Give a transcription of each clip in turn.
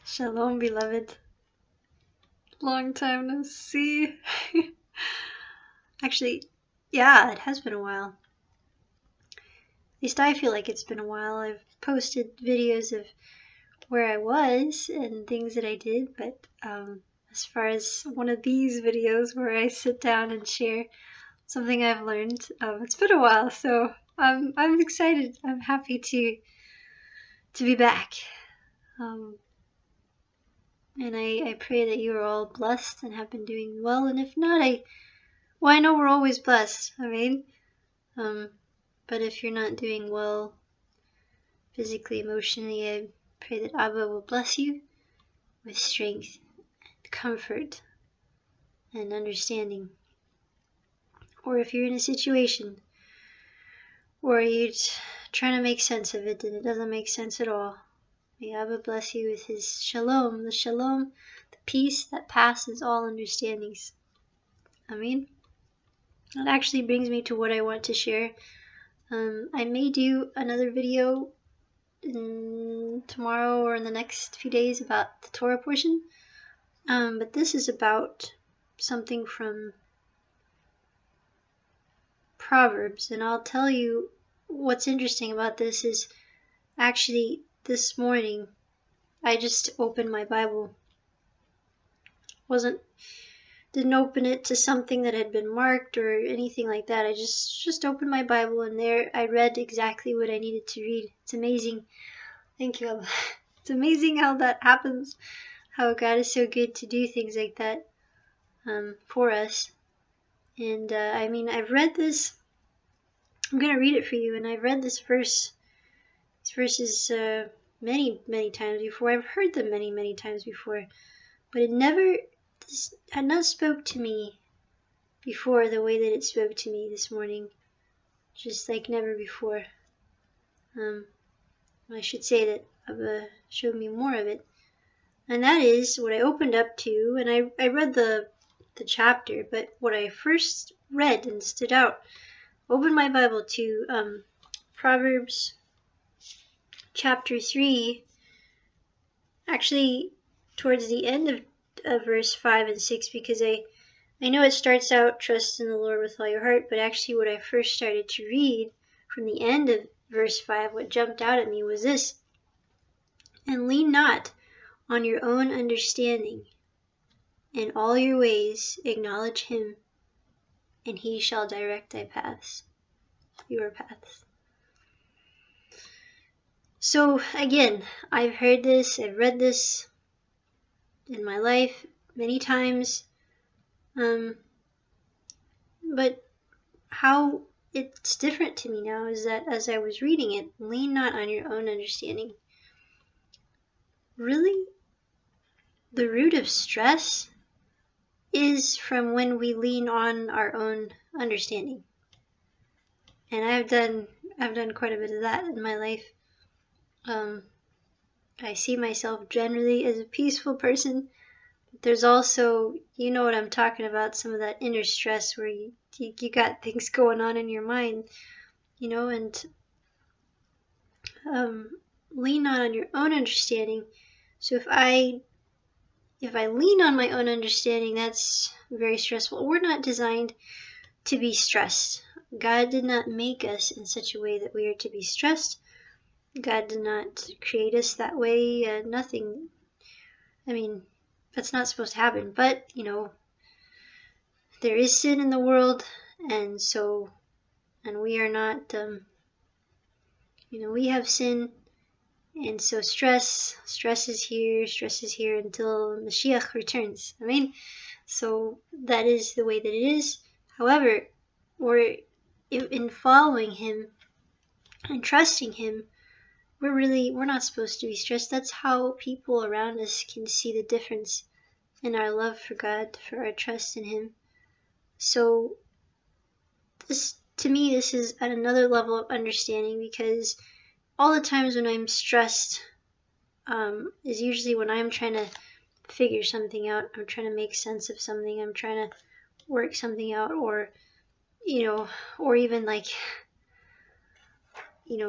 Shalom, beloved. Long time no see. Actually, yeah, it has been a while. At least I feel like it's been a while. I've posted videos of where I was and things that I did, but as far as one of these videos where I sit down and share something I've learned, it's been a while, so I'm excited. I'm happy to be back. And I pray that you are all blessed and have been doing well. And if not, I know we're always blessed. But if you're not doing well physically, emotionally, I pray that Abba will bless you with strength, and comfort, and understanding. Or if you're in a situation where you're trying to make sense of it and it doesn't make sense at all, may Abba bless you with his shalom, the peace that passes all understandings. Amen. That actually brings me to what I want to share. I may do another video tomorrow or in the next few days about the Torah portion, but this is about something from Proverbs, and I'll tell you what's interesting about this is actually this morning I just opened my Bible. Didn't open it to something that had been marked or anything like that. I just opened my Bible, and there I read exactly what I needed to read. It's amazing. Thank you, Abba. It's amazing how that happens, how God is so good to do things like that for us. And I've read this. I'm going to read it for you, and I've read these verses many, many times before. I've heard them many, many times before, but this had not spoke to me before the way that it spoke to me this morning, just like never before. I should say that Abba showed me more of it, and that is what I opened up to, and I read the chapter, but what I first read and stood out, opened my Bible to Proverbs chapter 3, actually towards the end of verse 5 and 6, because I know it starts out, trust in the Lord with all your heart, but actually what I first started to read from the end of verse 5, what jumped out at me was this: and lean not on your own understanding, in all your ways acknowledge him, and he shall direct thy paths, your paths. So again, I've heard this, I've read this in my life many times, but how it's different to me now is that as I was reading it, lean not on your own understanding. Really, the root of stress is from when we lean on our own understanding. And I've done quite a bit of that in my life. I see myself generally as a peaceful person, but there's also, you know what I'm talking about, some of that inner stress where you got things going on in your mind, and lean not on your own understanding. So if I lean on my own understanding, that's very stressful. We're not designed to be stressed. God did not make us in such a way that we are to be stressed. God did not create us that way. Nothing. That's not supposed to happen. But, there is sin in the world, and we are not, we have sin, and so stress is here until Mashiach returns. So that is the way that it is. However, in following him and trusting him, we're not supposed to be stressed. That's how people around us can see the difference in our love for God, for our trust in him. So to me, this is at another level of understanding, because all the times when I'm stressed is usually when I'm trying to figure something out. I'm trying to make sense of something. I'm trying to work something out, or even like,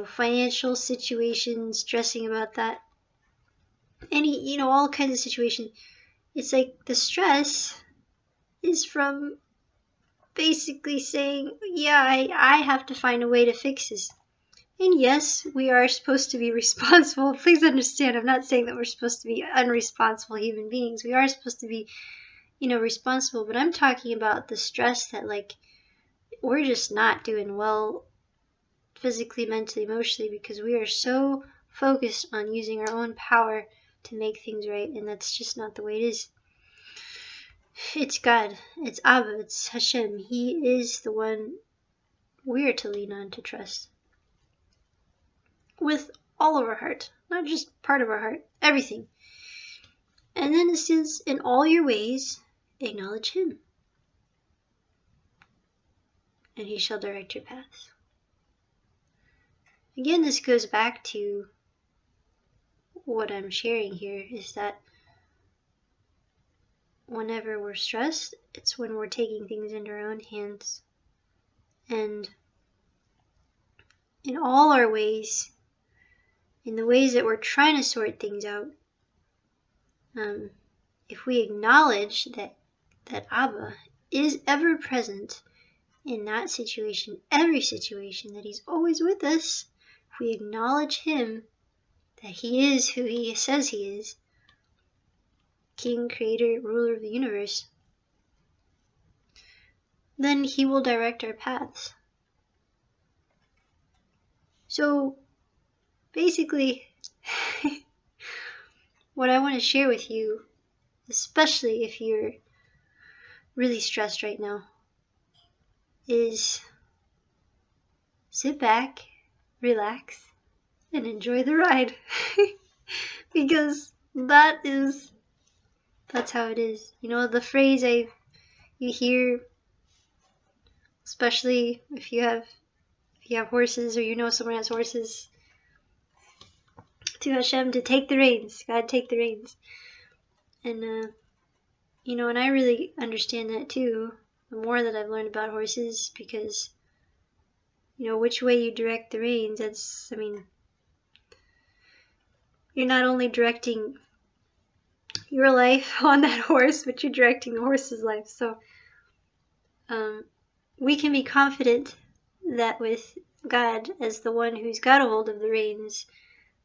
financial situations, stressing about that. any, all kinds of situations. It's like the stress is from basically saying, yeah, I have to find a way to fix this. And yes, we are supposed to be responsible. Please understand, I'm not saying that we're supposed to be unresponsible human beings. We are supposed to be, responsible, but I'm talking about the stress that, like, we're just not doing well physically, mentally, emotionally, because we are so focused on using our own power to make things right, and that's just not the way it is. It's God, it's Abba, it's Hashem. He is the one we're to lean on, to trust. With all of our heart, not just part of our heart, everything. And then it says, in all your ways, acknowledge Him, and He shall direct your paths. Again, this goes back to what I'm sharing here, is that whenever we're stressed, it's when we're taking things into our own hands. And in all our ways, in the ways that we're trying to sort things out, if we acknowledge that Abba is ever present in that situation, every situation, that He's always with us, if we acknowledge Him, that He is who He says He is, King, Creator, Ruler of the universe, then He will direct our paths. So basically, what I want to share with you, especially if you're really stressed right now, is sit back, relax, and enjoy the ride. Because that's how it is. The phrase you hear, especially if you have horses, or someone has horses, to Hashem, to take the reins. God, take the reins. And and I really understand that too, the more that I've learned about horses, because which way you direct the reins, you're not only directing your life on that horse, but you're directing the horse's life. So we can be confident that with God as the one who's got a hold of the reins,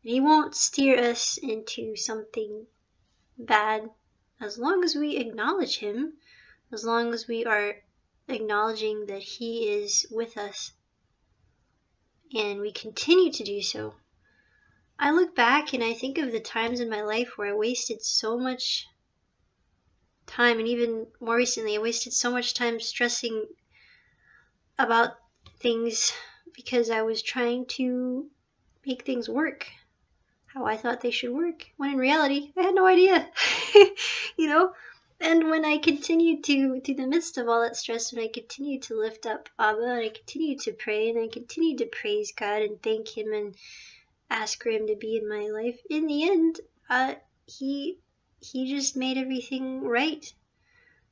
He won't steer us into something bad, as long as we acknowledge Him, as long as we are acknowledging that He is with us, and we continue to do so. I look back and I think of the times in my life where I wasted so much time, and even more recently, I wasted so much time stressing about things because I was trying to make things work how I thought they should work, when in reality, I had no idea. And when I continued to, through the midst of all that stress, when I continued to lift up Abba, and I continued to pray, and I continued to praise God and thank Him and ask for Him to be in my life, in the end, He just made everything right.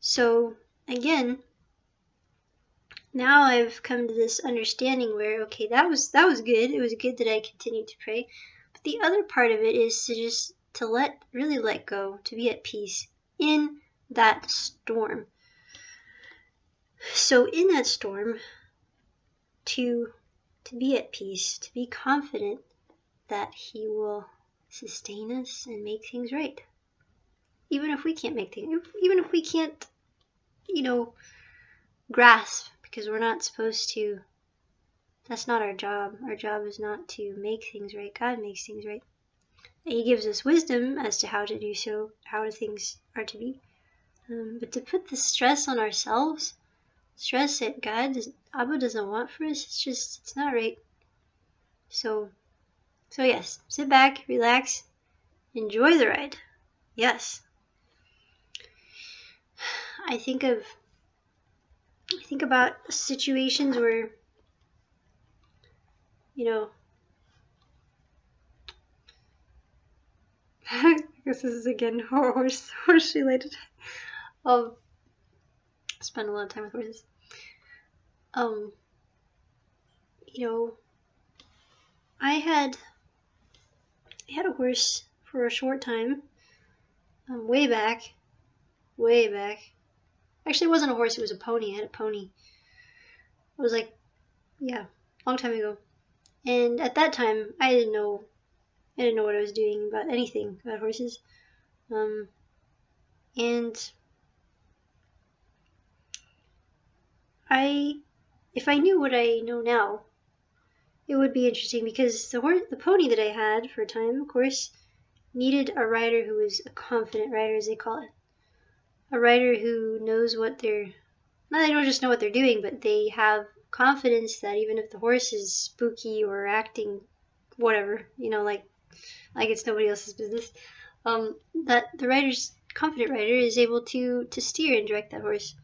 So again, now I've come to this understanding where, okay, that was good. It was good that I continued to pray. But the other part of it is to really let go, to be at peace in that storm. So in that storm, to be at peace, to be confident that He will sustain us and make things right. Even if we can't make things, even if we can't, grasp, because we're not supposed to. That's not our job. Our job is not to make things right. God makes things right. And He gives us wisdom as to how to do so, how things are to be. But to put the stress on ourselves, stress that Abba doesn't want for us, it's not right. So yes, sit back, relax, enjoy the ride. Yes. I think about situations where, I guess this is again horse related. I spend a lot of time with horses. I had a horse for a short time. Way back. Way back. Actually, it wasn't a horse, it was a pony. I had a pony. It was like, yeah, long time ago. And at that time, I didn't know what I was doing about anything about horses. And if I knew what I know now, it would be interesting because the pony that I had for a time, of course, needed a rider who was a confident rider, as they call it. A rider who knows what they don't just know what they're doing, but they have confidence that even if the horse is spooky or acting whatever, like it's nobody else's business, that the confident rider is able to steer and direct that horse.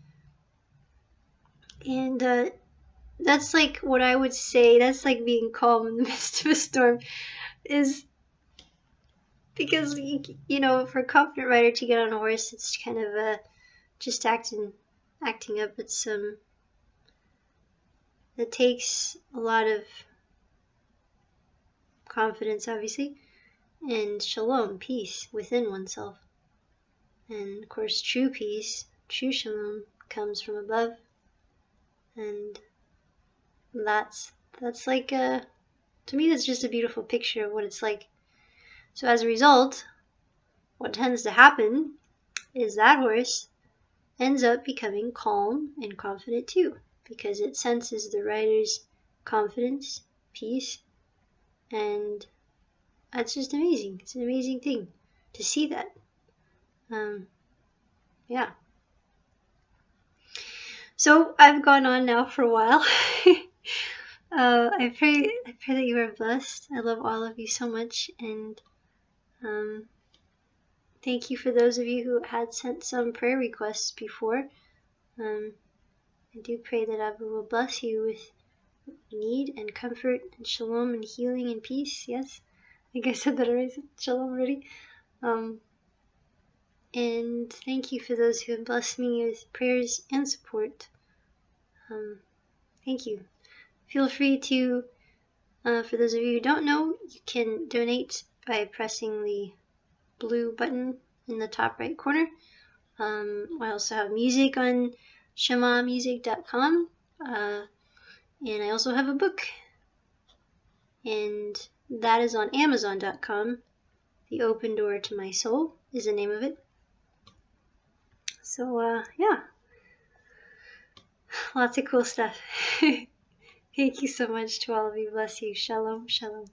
And that's like what I would say, that's like being calm in the midst of a storm, is because, for a confident rider to get on a horse, it's kind of just acting up. It takes a lot of confidence, obviously, and shalom, peace within oneself. And of course, true peace, true shalom comes from above. And that's like to me, that's just a beautiful picture of what it's like. So as a result, what tends to happen is that horse ends up becoming calm and confident too, because it senses the rider's confidence, peace, and that's just amazing. It's an amazing thing to see that. Yeah. So I've gone on now for a while. I pray that you are blessed. I love all of you so much, and thank you for those of you who had sent some prayer requests before. I do pray that Abba will bless you with what you need, and comfort, and shalom, and healing, and peace. Yes, I think I said that already. Shalom already. And thank you for those who have blessed me with prayers and support. Thank you. Feel free to, for those of you who don't know, you can donate by pressing the blue button in the top right corner. I also have music on shemamusic.com, and I also have a book, and that is on amazon.com. The Open Door to My Soul is the name of it. So, yeah, lots of cool stuff. Thank you so much to all of you. Bless you. Shalom, shalom.